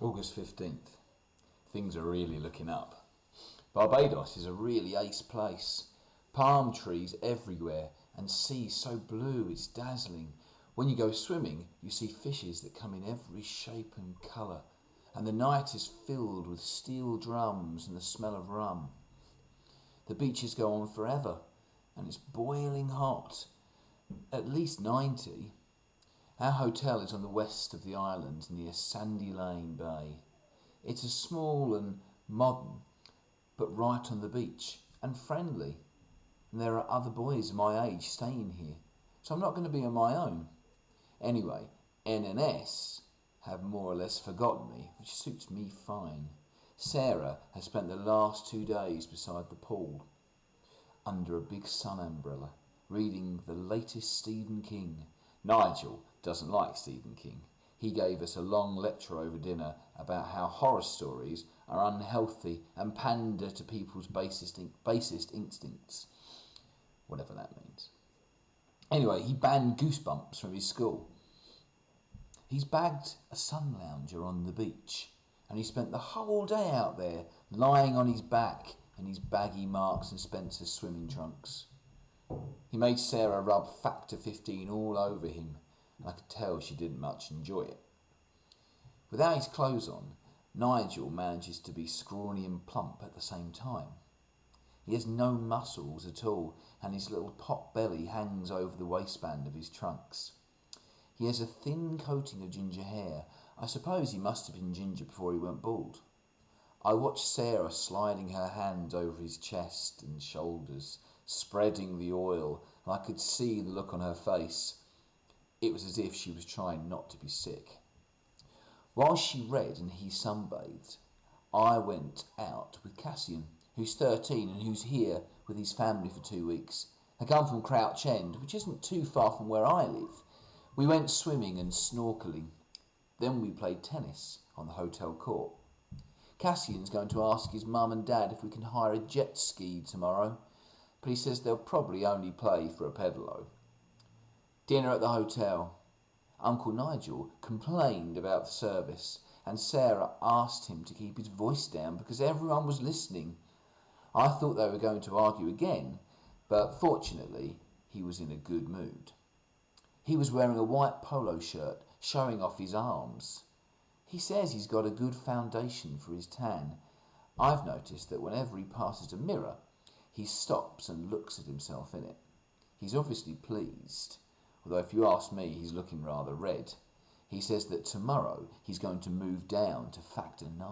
August 15th. Things are really looking up. Barbados is a really ace place. Palm trees everywhere and sea so blue it's dazzling. When you go swimming, you see fishes that come in every shape and colour. And the night is filled with steel drums and the smell of rum. The beaches go on forever and it's boiling hot. At least 90. Our hotel is on the west of the island near Sandy Lane Bay. It's a small and modern, but right on the beach and friendly. And there are other boys my age staying here, so I'm not going to be on my own. Anyway, N&S have more or less forgotten me, which suits me fine. Sarah has spent the last 2 days beside the pool, under a big sun umbrella, reading the latest Stephen King. Nigel doesn't like Stephen King. He gave us a long lecture over dinner about how horror stories are unhealthy and pander to people's basest instincts, whatever that means. Anyway, he banned Goosebumps from his school. He's bagged a sun lounger on the beach, and he spent the whole day out there lying on his back in his baggy Marks and Spencer swimming trunks. He made Sarah rub Factor 15 all over him, and I could tell she didn't much enjoy it. Without his clothes on, Nigel manages to be scrawny and plump at the same time. He has no muscles at all, and his little pot belly hangs over the waistband of his trunks. He has a thin coating of ginger hair. I suppose he must have been ginger before he went bald. I watched Sarah sliding her hand over his chest and shoulders, spreading the oil, and I could see the look on her face. It was as if she was trying not to be sick. While she read and he sunbathed, I went out with Cassian, who's 13 and who's here with his family for 2 weeks. They come from Crouch End, which isn't too far from where I live. We went swimming and snorkelling. Then we played tennis on the hotel court. Cassian's going to ask his mum and dad if we can hire a jet ski tomorrow, but he says they'll probably only play for a pedalo. Dinner at the hotel. Uncle Nigel complained about the service, and Sarah asked him to keep his voice down because everyone was listening. I thought they were going to argue again, but fortunately he was in a good mood. He was wearing a white polo shirt, showing off his arms. He says he's got a good foundation for his tan. I've noticed that whenever he passes a mirror, he stops and looks at himself in it. He's obviously pleased, although if you ask me, he's looking rather red. He says that tomorrow he's going to move down to Factor 9.